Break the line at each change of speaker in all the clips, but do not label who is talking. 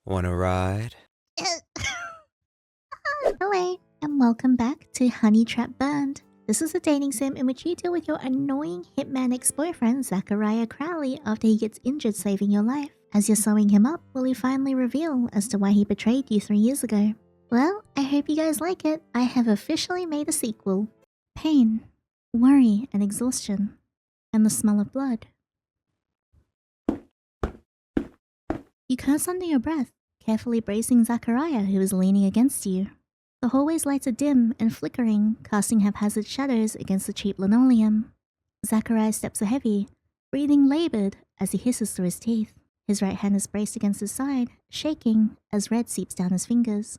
Wanna ride?
Hello, and welcome back to Honey Trap Burned. This is a dating sim in which you deal with your annoying hitman ex-boyfriend Zachariah Crowley after he gets injured saving your life. As you're sewing him up, will he finally reveal as to why he betrayed you 3 years ago? Well, I hope you guys like it. I have officially made a sequel. Pain, worry, and exhaustion, and the smell of blood. You curse under your breath, carefully bracing Zachariah, who is leaning against you. The hallway's lights are dim and flickering, casting haphazard shadows against the cheap linoleum. Zachariah's steps are heavy, breathing labored as he hisses through his teeth. His right hand is braced against his side, shaking as red seeps down his fingers.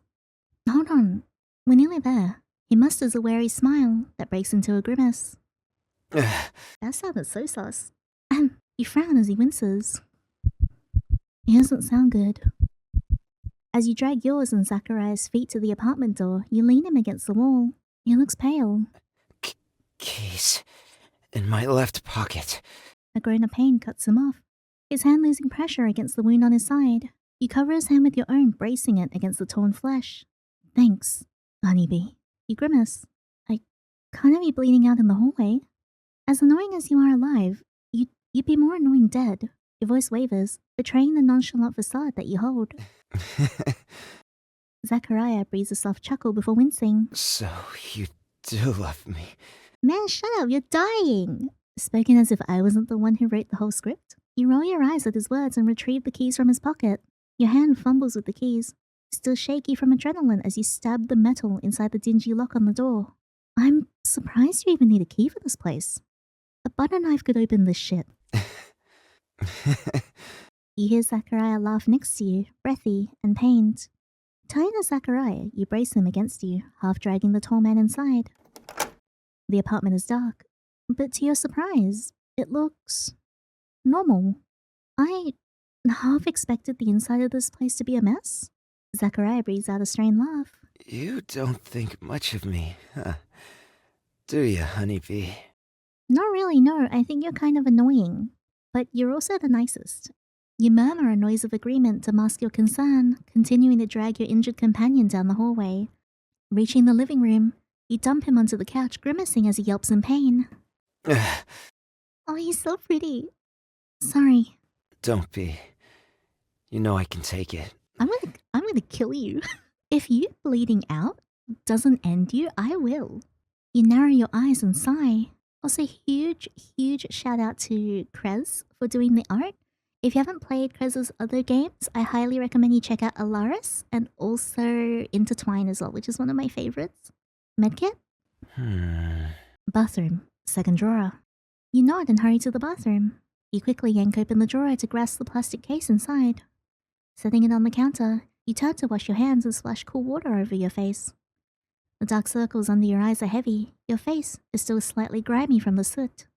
Hold on, we're nearly there. He musters a wary smile that breaks into a grimace. That sounded so sus. You frown as he winces. He doesn't sound good. As you drag yours and Zachariah's feet to the apartment door, you lean him against the wall. He looks pale.
Keys. In my left pocket.
A groan of pain cuts him off, his hand losing pressure against the wound on his side. You cover his hand with your own, bracing it against the torn flesh. Thanks, honeybee. You grimace. I can't have you bleeding out in the hallway. As annoying as you are alive, you'd be more annoying dead. Your voice wavers, betraying the nonchalant facade that you hold. Zachariah breathes a soft chuckle before wincing.
So, you do love me.
Man, shut up, you're dying! Spoken as if I wasn't the one who wrote the whole script. You roll your eyes at his words and retrieve the keys from his pocket. Your hand fumbles with the keys, still shaky from adrenaline as you stab the metal inside the dingy lock on the door. I'm surprised you even need a key for this place. A butter knife could open this shit. You hear Zachariah laugh next to you, breathy and pained. Turning to Zachariah, you brace him against you, half dragging the tall man inside. The apartment is dark, but to your surprise, it looks normal. I half expected the inside of this place to be a mess. Zachariah breathes out a strained laugh.
You don't think much of me, huh? Do you, honeybee?
Not really, no. I think you're kind of annoying. But you're also the nicest. You murmur a noise of agreement to mask your concern, continuing to drag your injured companion down the hallway. Reaching the living room, you dump him onto the couch, grimacing as he yelps in pain. Oh, he's so pretty. Sorry.
Don't be. You know I can take it.
I'm gonna kill you. If you bleeding out doesn't end you, I will. You narrow your eyes and sigh. Also, huge shout out to Krez for doing the art. If you haven't played Krez's other games, I highly recommend you check out Alaris and also Intertwine as well, which is one of my favorites. Medkit? Bathroom, second drawer. You nod and hurry to the bathroom. You quickly yank open the drawer to grasp the plastic case inside. Setting it on the counter, you turn to wash your hands and splash cool water over your face. The dark circles under your eyes are heavy. Your face is still slightly grimy from the soot.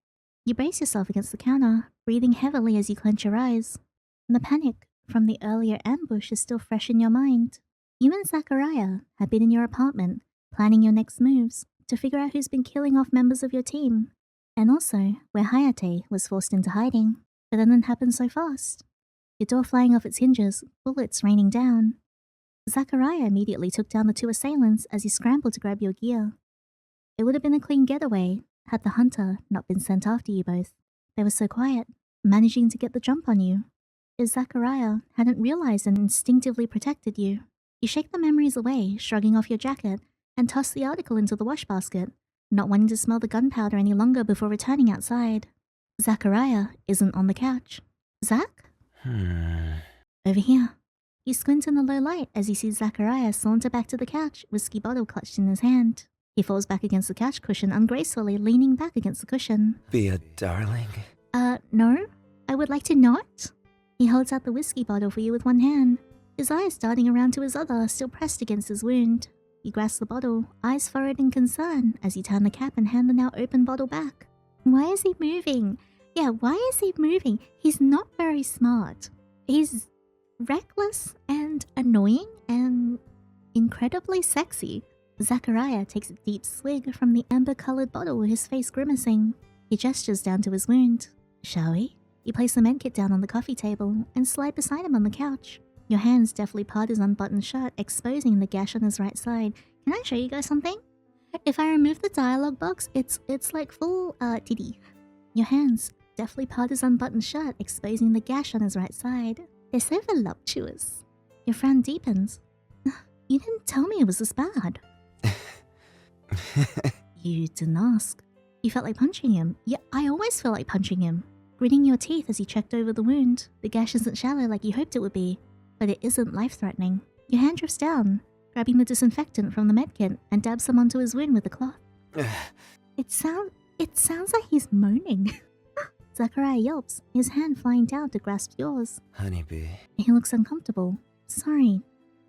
You brace yourself against the counter, breathing heavily as you clench your eyes. The panic from the earlier ambush is still fresh in your mind. You and Zachariah had been in your apartment, planning your next moves to figure out who's been killing off members of your team, and also where Hayate was forced into hiding. But that didn't happen so fast. Your door flying off its hinges, bullets raining down. Zachariah immediately took down the 2 assailants as he scrambled to grab your gear. It would have been a clean getaway had the hunter not been sent after you both. They were so quiet, managing to get the jump on you. If Zachariah hadn't realized and instinctively protected you, you shake the memories away, shrugging off your jacket, and toss the article into the wash basket, not wanting to smell the gunpowder any longer before returning outside. Zachariah isn't on the couch. Zach? Over here. You squint in the low light as you see Zachariah saunter back to the couch, whiskey bottle clutched in his hand. He falls back against the couch cushion ungracefully, leaning back against the cushion.
Be a darling?
No. I would like to not. He holds out the whiskey bottle for you with one hand, his eyes darting around to his other, still pressed against his wound. You grasp the bottle, eyes furrowed in concern, as you turn the cap and hand the now open bottle back. Why is he moving? Yeah, why is he moving? He's not very smart. He's reckless and annoying and incredibly sexy. Zachariah takes a deep swig from the amber-colored bottle, his face grimacing. He gestures down to his wound. Shall we? You place the medkit down on the coffee table and slide beside him on the couch. Your hands deftly part his unbuttoned shirt, exposing the gash on his right side. Can I show you guys something? If I remove the dialogue box, it's like full titty. Your hands deftly part his unbuttoned shirt, exposing the gash on his right side. They're so voluptuous. Your frown deepens. You didn't tell me it was this bad. You didn't ask. You felt like punching him. Yeah, I always feel like punching him. Gritting your teeth as you checked over the wound. The gash isn't shallow like you hoped it would be, but it isn't life-threatening. Your hand drifts down, grabbing the disinfectant from the medkit and dabs some onto his wound with a cloth. It sounds like he's moaning. Zachariah yelps, his hand flying down to grasp yours.
Honeybee.
He looks uncomfortable. Sorry,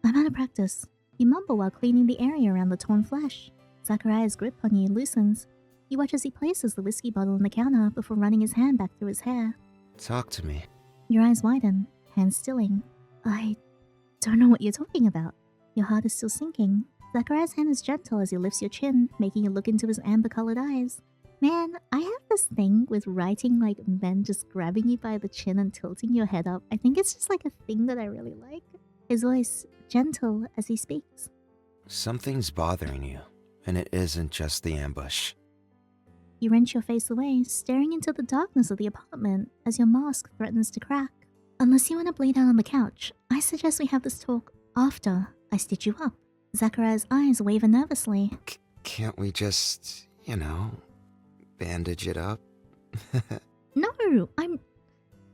I'm out of practice. You mumble while cleaning the area around the torn flesh. Zachariah's grip on you loosens. You watch as he places the whiskey bottle on the counter before running his hand back through his hair.
Talk to me.
Your eyes widen, hands stilling. I don't know what you're talking about. Your heart is still sinking. Zachariah's hand is gentle as he lifts your chin, making you look into his amber-colored eyes. Man, I have this thing with writing like men just grabbing you by the chin and tilting your head up. I think it's just like a thing that I really like. His voice gentle as he speaks.
Something's bothering you, and it isn't just the ambush.
You wrench your face away, staring into the darkness of the apartment as your mask threatens to crack. Unless you want to bleed out on the couch, I suggest we have this talk after I stitch you up. Zachariah's eyes waver nervously.
Can't we just, bandage it up?
No,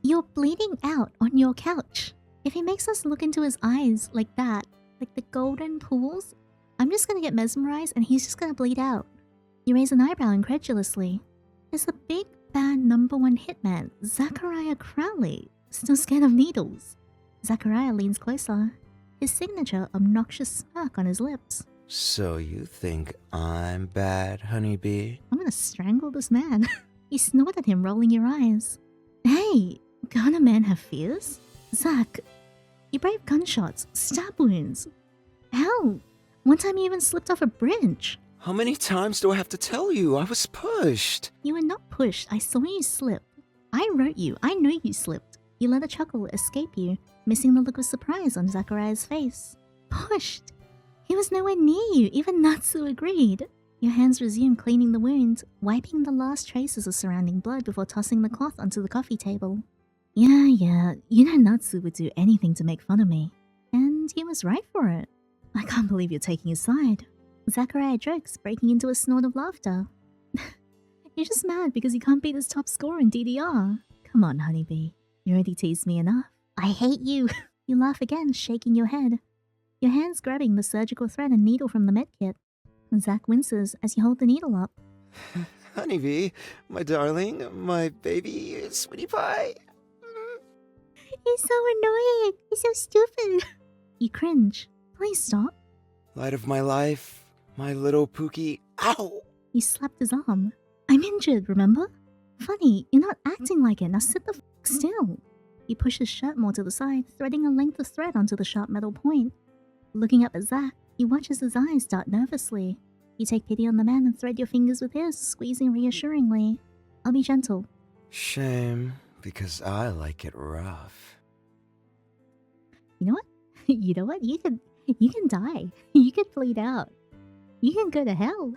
You're bleeding out on your couch. If he makes us look into his eyes like that, like the golden pools, I'm just gonna get mesmerized and he's just gonna bleed out. You raise an eyebrow incredulously. Is the big bad #1 hitman, Zachariah Crowley, still scared of needles? Zachariah leans closer, his signature obnoxious smirk on his lips.
So you think I'm bad, honeybee?
I'm gonna strangle this man. You snort at him, rolling your eyes. Hey, can't a man have fears? Zach, you brave gunshots, stab wounds. Hell, one time you even slipped off a bridge.
How many times do I have to tell you? I was pushed.
You were not pushed. I saw you slip. I wrote you. I know you slipped. You let a chuckle escape you, missing the look of surprise on Zachariah's face. Pushed? He was nowhere near you. Even Natsu agreed. Your hands resume cleaning the wound, wiping the last traces of surrounding blood before tossing the cloth onto the coffee table. Yeah, you know Natsu would do anything to make fun of me. And he was right for it. I can't believe you're taking his side. Zachariah jokes, breaking into a snort of laughter. You're just mad because you can't beat his top score in DDR. Come on, honeybee. You already teased me enough. I hate you. You laugh again, shaking your head. Your hands grabbing the surgical thread and needle from the medkit. Zach winces as you hold the needle up.
Honeybee, my darling, my baby, sweetie pie.
He's so annoying. He's so stupid. You cringe. Please stop.
Light of my life, my little Pookie. Ow!
You slapped his arm. I'm injured, remember? Funny, you're not acting like it. Now sit the f still. You push his shirt more to the side, threading a length of thread onto the sharp metal point. Looking up at Zach, you watch as his eyes dart nervously. You take pity on the man and thread your fingers with his, squeezing reassuringly. I'll be gentle.
Shame, because I like it rough.
You know what? You know what? You can die. You can bleed out. You can go to hell.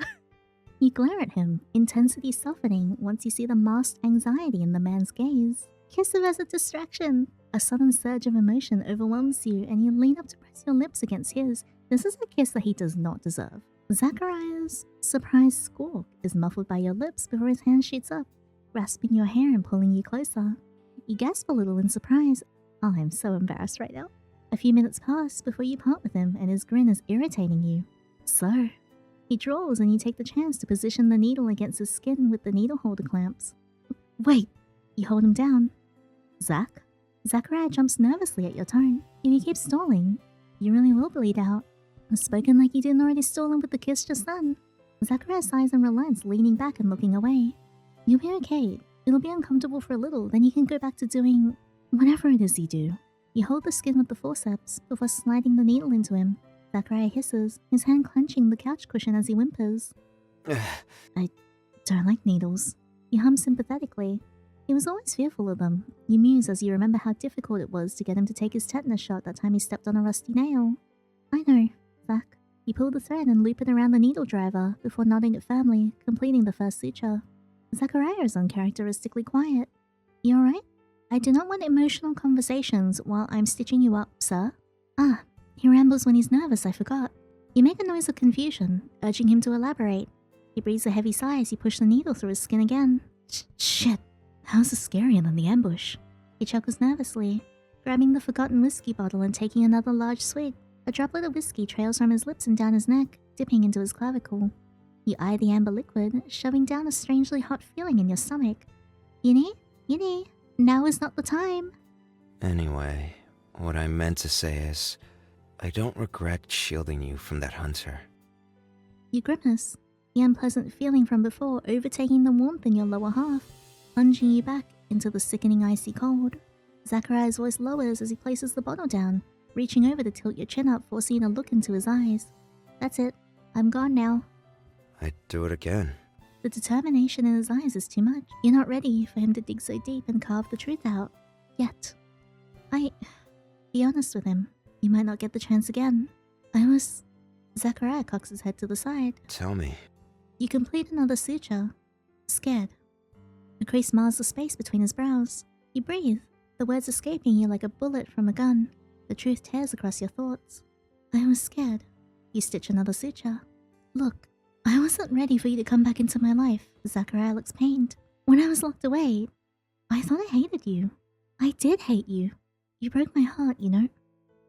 You glare at him, intensity softening once you see the masked anxiety in the man's gaze. Kiss him as a distraction. A sudden surge of emotion overwhelms you and you lean up to press your lips against his. This is a kiss that he does not deserve. Zachariah's surprised squawk is muffled by your lips before his hand shoots up, grasping your hair and pulling you closer. You gasp a little in surprise. Oh, I'm so embarrassed right now. A few minutes pass before you part with him and his grin is irritating you. So, he draws and you take the chance to position the needle against his skin with the needle holder clamps. Wait, you hold him down. Zach? Zachariah jumps nervously at your tone. If you keep stalling, you really will bleed out. Spoken like you didn't already stall him with the kiss just then. Zachariah sighs and relents, leaning back and looking away. You'll be okay. It'll be uncomfortable for a little, then you can go back to doing whatever it is you do. You hold the skin with the forceps before sliding the needle into him. Zachariah hisses, his hand clenching the couch cushion as he whimpers. I don't like needles. You hum sympathetically. He was always fearful of them. You muse as you remember how difficult it was to get him to take his tetanus shot that time he stepped on a rusty nail. I know, Zach. You pull the thread and loop it around the needle driver before knotting it firmly, completing the first suture. Zachariah is uncharacteristically quiet. You alright? I do not want emotional conversations while I'm stitching you up, sir. Ah, he rambles when he's nervous, I forgot. You make a noise of confusion, urging him to elaborate. He breathes a heavy sigh as you push the needle through his skin again. Shit, how's this scarier than the ambush? He chuckles nervously, grabbing the forgotten whiskey bottle and taking another large swig. A droplet of whiskey trails from his lips and down his neck, dipping into his clavicle. You eye the amber liquid, shoving down a strangely hot feeling in your stomach. Yinny, now is not the time.
Anyway, what I meant to say is, I don't regret shielding you from that hunter.
You grimace, the unpleasant feeling from before overtaking the warmth in your lower half, plunging you back into the sickening icy cold. Zachariah's voice lowers as he places the bottle down, reaching over to tilt your chin up, forcing a look into his eyes. That's it. I'm gone now.
I'd do it again.
The determination in his eyes is too much. You're not ready for him to dig so deep and carve the truth out. Yet. Be honest with him. You might not get the chance again. Zachariah cocks his head to the side.
Tell me.
You complete another suture. Scared. A crease mars the space between his brows. You breathe, the words escaping you like a bullet from a gun. The truth tears across your thoughts. I was scared. You stitch another suture. Look, I wasn't ready for you to come back into my life. Zachariah looks pained. When I was locked away, I thought I hated you. I did hate you. You broke my heart, you know.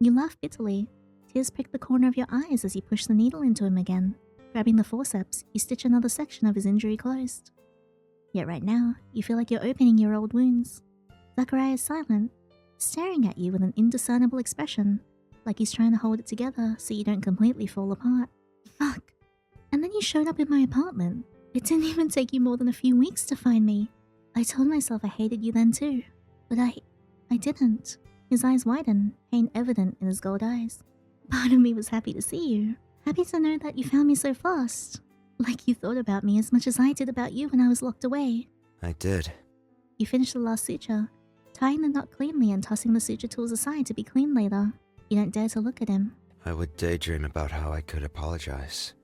You laugh bitterly. Tears prick the corner of your eyes as you push the needle into him again. Grabbing the forceps, you stitch another section of his injury closed. Yet right now, you feel like you're opening your old wounds. Zachariah is silent, staring at you with an indiscernible expression, like he's trying to hold it together so you don't completely fall apart. Fuck. And then you showed up in my apartment. It didn't even take you more than a few weeks to find me. I told myself I hated you then too, but I didn't. His eyes widen, pain evident in his gold eyes. Part of me was happy to see you, happy to know that you found me so fast. Like you thought about me as much as I did about you when I was locked away.
I did.
You finish the last suture, tying the knot cleanly and tossing the suture tools aside to be clean later. You don't dare to look at him.
I would daydream about how I could apologize.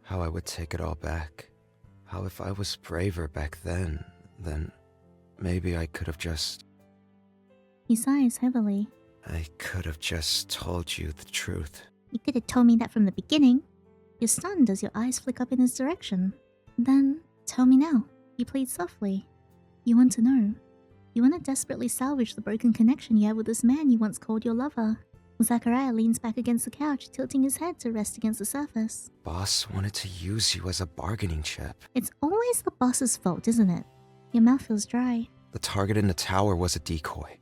How I would take it all back. How if I was braver back then maybe I could have just...
He sighs heavily.
I could have just told you the truth.
You could have told me that from the beginning. You're stunned as your eyes flick up in his direction. Then, tell me now. You plead softly. You want to know. You want to desperately salvage the broken connection you have with this man you once called your lover. Zachariah leans back against the couch, tilting his head to rest against the surface.
Boss wanted to use you as a bargaining chip.
It's always the boss's fault, isn't it? Your mouth feels dry.
The target in the tower was a decoy.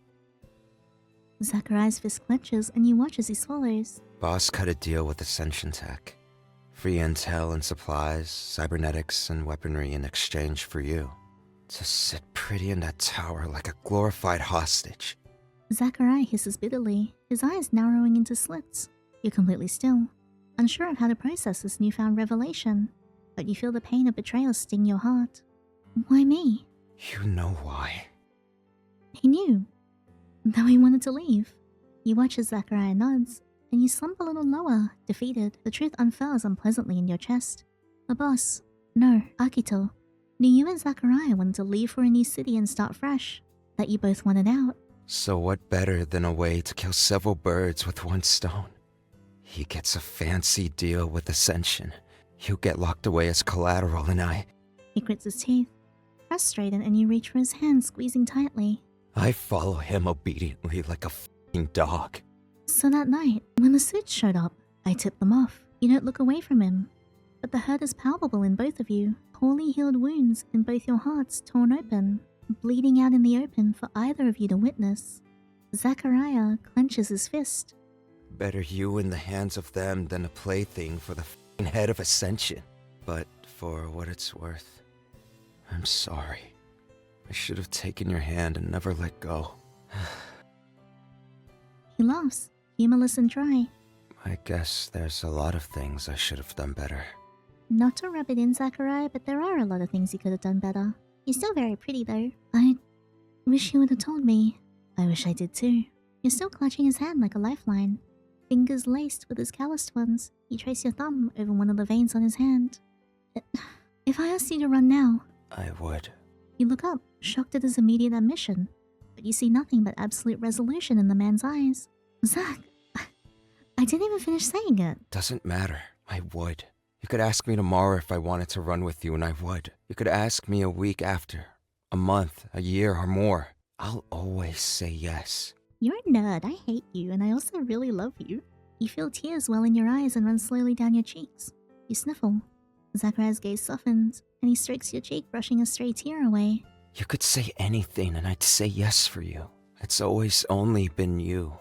Zachariah's fist clenches and you watch as he swallows.
Boss cut a deal with Ascension Tech. Free intel and supplies, cybernetics and weaponry in exchange for you. To sit pretty in that tower like a glorified hostage.
Zachariah hisses bitterly, his eyes narrowing into slits. You're completely still, unsure of how to process this newfound revelation, but you feel the pain of betrayal sting your heart. Why me?
You know why.
He knew. Though he wanted to leave. You watch as Zachariah nods, and you slump a little lower, defeated. The truth unfurls unpleasantly in your chest. The boss, no, Akito, knew you and Zachariah wanted to leave for a new city and start fresh. That you both wanted out.
So what better than a way to kill several birds with one stone? He gets a fancy deal with Ascension. He'll get locked away as collateral and I...
He grits his teeth, frustrated, and you reach for his hand, squeezing tightly.
I follow him obediently like a f***ing dog.
So that night, when the suits showed up, I tipped them off. You don't look away from him. But the hurt is palpable in both of you. Poorly healed wounds in both your hearts torn open, bleeding out in the open for either of you to witness. Zachariah clenches his fist.
Better you in the hands of them than a plaything for the f***ing head of Ascension. But for what it's worth, I'm sorry. I should have taken your hand and never let go.
He laughs, humorless and dry.
I guess there's a lot of things I should have done better.
Not to rub it in, Zachariah, but there are a lot of things you could have done better. You're still very pretty, though. I Wish you would have told me. I wish I did too. You're still clutching his hand like a lifeline. Fingers laced with his calloused ones, you trace your thumb over one of the veins on his hand. If I asked you to run now...
I would.
You look up, shocked at his immediate admission, but you see nothing but absolute resolution in the man's eyes. Zach, I didn't even finish saying it.
Doesn't matter. I would. You could ask me tomorrow if I wanted to run with you, and I would. You could ask me a week after, a month, a year, or more. I'll always say yes.
You're a nerd. I hate you, and I also really love you. You feel tears well in your eyes and run slowly down your cheeks. You sniffle. Zachariah's gaze softens, and he strokes your cheek, brushing a stray tear away.
You could say anything, and I'd say yes for you. It's always only been you.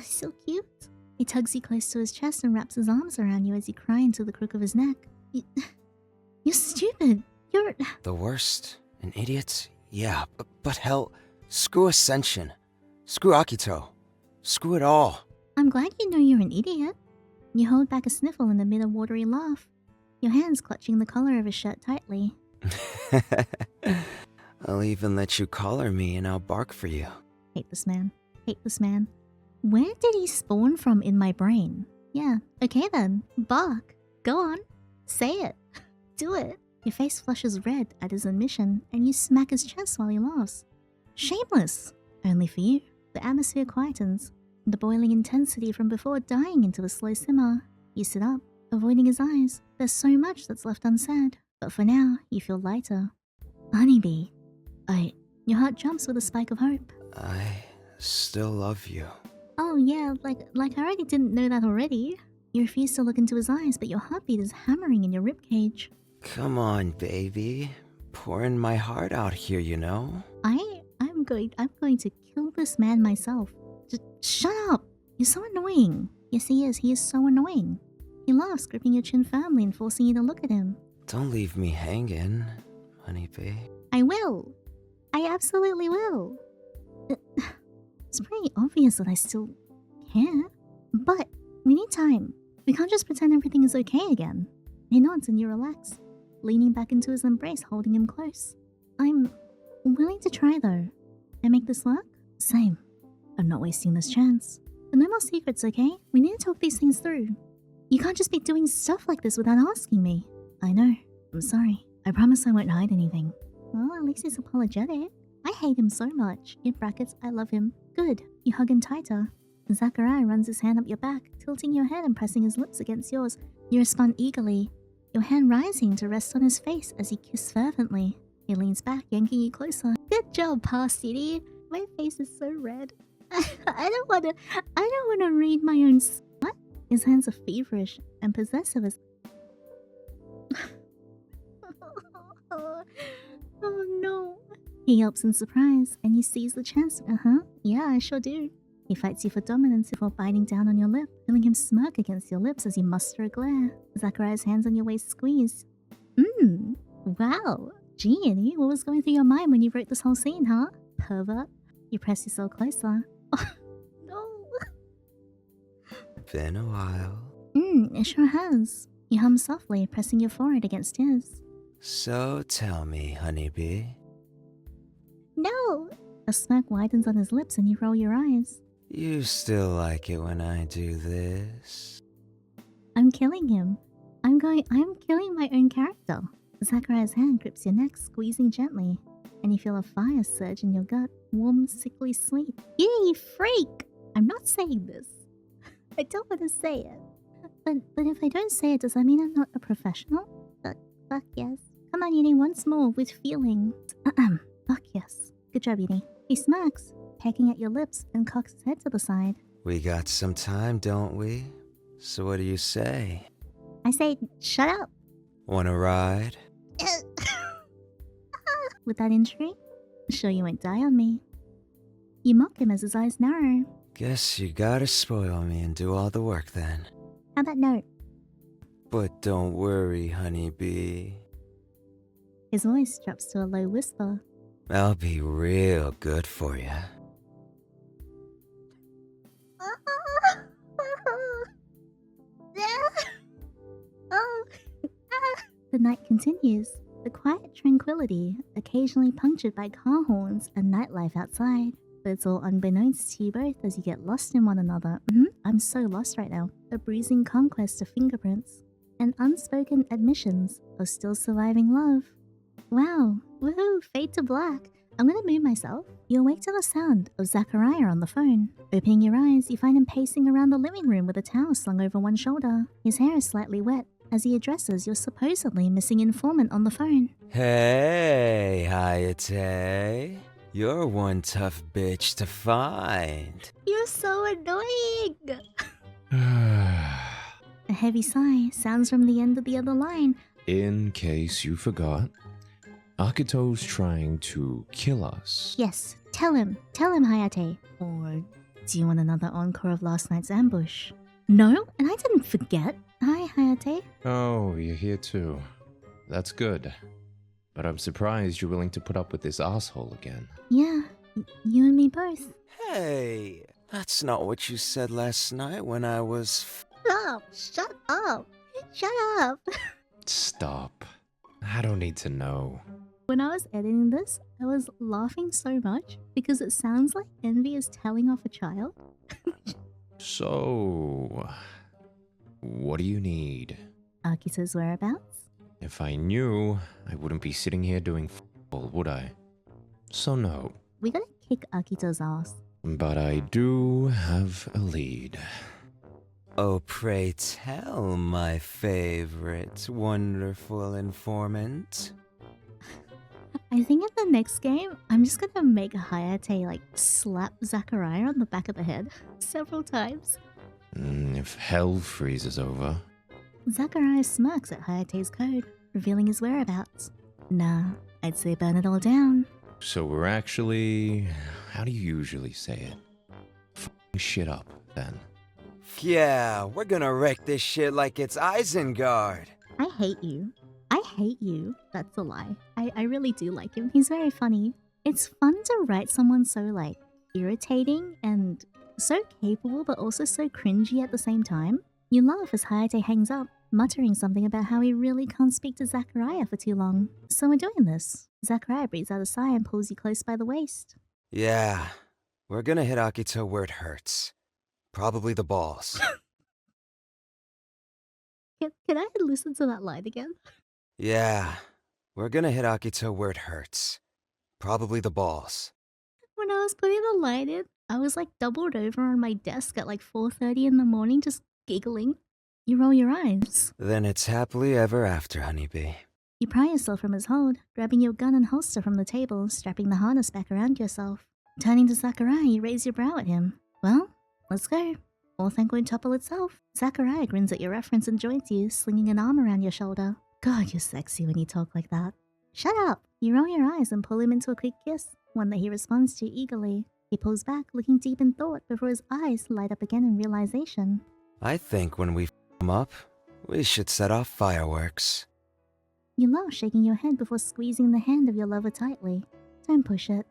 So cute. He tugs you close to his chest and wraps his arms around you as you cry into the crook of his neck. You're stupid. You're...
The worst? An idiot? Yeah, but hell, screw Ascension. Screw Akito. Screw it all.
I'm glad you know you're an idiot. You hold back a sniffle and emit a watery laugh, your hands clutching the collar of his shirt tightly.
I'll even let you collar me and I'll bark for you.
Hate this man. Hate this man. Where did he spawn from in my brain? Yeah, okay then. Bark. Go on. Say it. Do it. Your face flushes red at his admission, and you smack his chest while he laughs. Shameless. Only for you. The atmosphere quietens, the boiling intensity from before dying into a slow simmer. You sit up, avoiding his eyes. There's so much that's left unsaid, but for now, you feel lighter. Honeybee. Your heart jumps with a spike of hope.
I still love you.
Oh yeah, like I already didn't know that already. You refuse to look into his eyes, but your heartbeat is hammering in your ribcage.
Come on, baby. Pouring my heart out here, you know?
I'm going to kill this man myself. Just shut up! You're so annoying. Yes, he is. He is so annoying. He laughs, gripping your chin firmly and forcing you to look at him.
Don't leave me hanging, honeybee.
I will. I absolutely will. It's pretty obvious that I still care. But we need time. We can't just pretend everything is okay again. He nods and you relax, leaning back into his embrace, holding him close. I'm willing to try though. And make this work? Same. I'm not wasting this chance. But no more secrets, okay? We need to talk these things through. You can't just be doing stuff like this without asking me. I know. I'm sorry. I promise I won't hide anything. Well, at least he's apologetic. I hate him so much. In brackets, I love him. Good. You hug him tighter. Zachariah runs his hand up your back, tilting your head and pressing his lips against yours. You respond eagerly, your hand rising to rest on his face as he kisses fervently. He leans back, yanking you closer. Good job, Pa City. My face is so red. I don't wanna read my own what? His hands are feverish and possessive as oh no. He yelps in surprise, and you seize the chance. Yeah, I sure do. He fights you for dominance before biting down on your lip, feeling him smirk against your lips as you muster a glare. Zachariah's hands on your waist squeeze. Wow. Gee, Annie, what was going through your mind when you wrote this whole scene, huh? Pervert. You press yourself closer. Oh, no.
Been a while.
It sure has. You hum softly, pressing your forehead against his.
So tell me, honeybee.
No. A smirk widens on his lips and you roll your eyes.
You still like it when I do this?
I'm killing him. I'm killing my own character. Zachariah's hand grips your neck, squeezing gently, and you feel a fire surge in your gut, warm, sickly sweet. You freak! I'm not saying this. I don't want to say it. But if I don't say it, does that mean I'm not a professional? Fuck yes. Come on, Yini, once more, with feeling. Fuck yes. Good job, Yini. He smirks, pecking at your lips, and cocks his head to the side.
We got some time, don't we? So what do you say?
I say, shut up.
Wanna ride?
With that injury? Sure you won't die on me. You mock him as his eyes narrow.
Guess you gotta spoil me and do all the work then.
How about no?
But don't worry, honeybee.
His voice drops to a low whisper.
I'll be real good for you.
The night continues. The quiet tranquility, occasionally punctured by car horns and nightlife outside. But it's all unbeknownst to you both as you get lost in one another. I'm so lost right now. A bruising conquest of fingerprints. And unspoken admissions of still surviving love. Wow, woohoo, fade to black. I'm gonna move myself. You awake to the sound of Zachariah on the phone. Opening your eyes, you find him pacing around the living room with a towel slung over one shoulder. His hair is slightly wet as he addresses your supposedly missing informant on the phone.
Hey, Hayate. You're one tough bitch to find.
You're so annoying! A heavy sigh sounds from the end of the other line.
In case you forgot, Akito's trying to kill us.
Yes, tell him, Hayate. Or do you want another encore of last night's ambush? No, and I didn't forget. Hi, Hayate.
Oh, you're here too. That's good. But I'm surprised you're willing to put up with this asshole again.
Yeah, you and me both.
Hey, that's not what you said last night when I was...
Stop! Shut up! Shut up!
Stop. I don't need to know.
When I was editing this, I was laughing so much because it sounds like Envy is telling off a child.
So, what do you need?
Akito's whereabouts?
If I knew, I wouldn't be sitting here doing f***, would I? So no.
We gotta kick Akito's ass.
But I do have a lead.
Oh, pray tell, my favorite wonderful informant.
I think in the next game, I'm just gonna make Hayate slap Zachariah on the back of the head several times.
If hell freezes over.
Zachariah smirks at Hayate's code, revealing his whereabouts. Nah, I'd say burn it all down.
So we're actually... how do you usually say it? F***ing shit up, then.
Yeah, we're gonna wreck this shit like it's Isengard.
I hate you. I hate you. That's a lie. I really do like him. He's very funny. It's fun to write someone so, irritating and so capable but also so cringy at the same time. You laugh as Hayate hangs up, muttering something about how he really can't speak to Zachariah for too long. So we're doing this. Zachariah breathes out a sigh and pulls you close by the waist.
Yeah, we're gonna hit Akito where it hurts. Probably the balls.
Can I listen to that line again?
Yeah, we're gonna hit Akito where it hurts. Probably the balls.
When I was putting the line in, I was doubled over on my desk at 4:30 in the morning just giggling. You roll your eyes.
Then it's happily ever after, honeybee.
You pry yourself from his hold, grabbing your gun and holster from the table, strapping the harness back around yourself. Turning to Zachariah, you raise your brow at him. Well, let's go. All thank won't topple itself. Zachariah grins at your reference and joins you, slinging an arm around your shoulder. God, you're sexy when you talk like that. Shut up! You roll your eyes and pull him into a quick kiss, one that he responds to eagerly. He pulls back, looking deep in thought before his eyes light up again in realization.
I think when we f him up, we should set off fireworks.
You laugh, shaking your head before squeezing the hand of your lover tightly. Don't push it.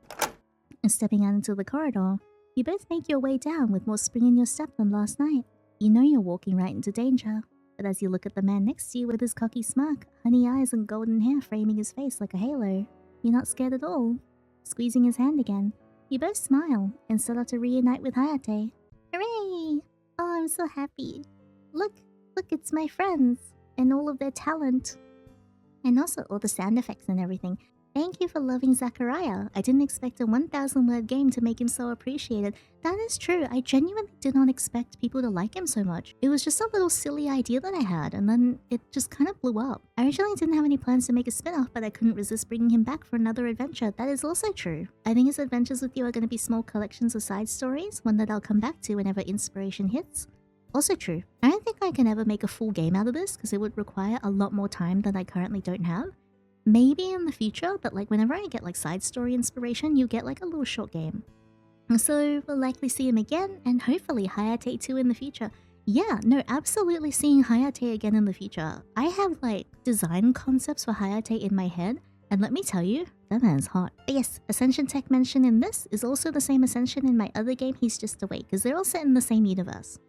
And stepping out into the corridor, you both make your way down with more spring in your step than last night. You know you're walking right into danger, but as you look at the man next to you with his cocky smirk, honey eyes and golden hair framing his face like a halo, you're not scared at all. Squeezing his hand again, you both smile and set out to reunite with Hayate. Hooray! Oh, I'm so happy. Look, it's my friends and all of their talent. And also all the sound effects and everything. Thank you for loving Zachariah. I didn't expect a 1,000-word game to make him so appreciated. That is true. I genuinely did not expect people to like him so much. It was just a little silly idea that I had, and then it just kind of blew up. I originally didn't have any plans to make a spin-off, but I couldn't resist bringing him back for another adventure. That is also true. I think his adventures with you are going to be small collections of side stories, one that I'll come back to whenever inspiration hits. Also true. I don't think I can ever make a full game out of this because it would require a lot more time than I currently don't have. Maybe in the future, but whenever I get side story inspiration, you get a little short game. So we'll likely see him again, and hopefully Hayate too in the future. Yeah, no, absolutely seeing Hayate again in the future. I have design concepts for Hayate in my head, and let me tell you, that man's hot. But yes, Ascension Tech mentioned in this is also the same Ascension in my other game, He's Just Awake, because they're all set in the same universe.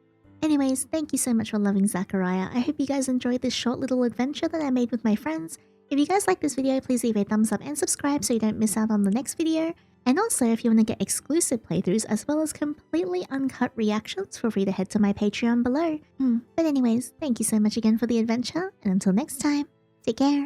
Anyways, thank you so much for loving Zachariah. I hope you guys enjoyed this short little adventure that I made with my friends. If you guys like this video, please leave a thumbs up and subscribe so you don't miss out on the next video. And also, if you want to get exclusive playthroughs as well as completely uncut reactions, feel free to head to my Patreon below. But anyways, thank you so much again for the adventure, and until next time, take care.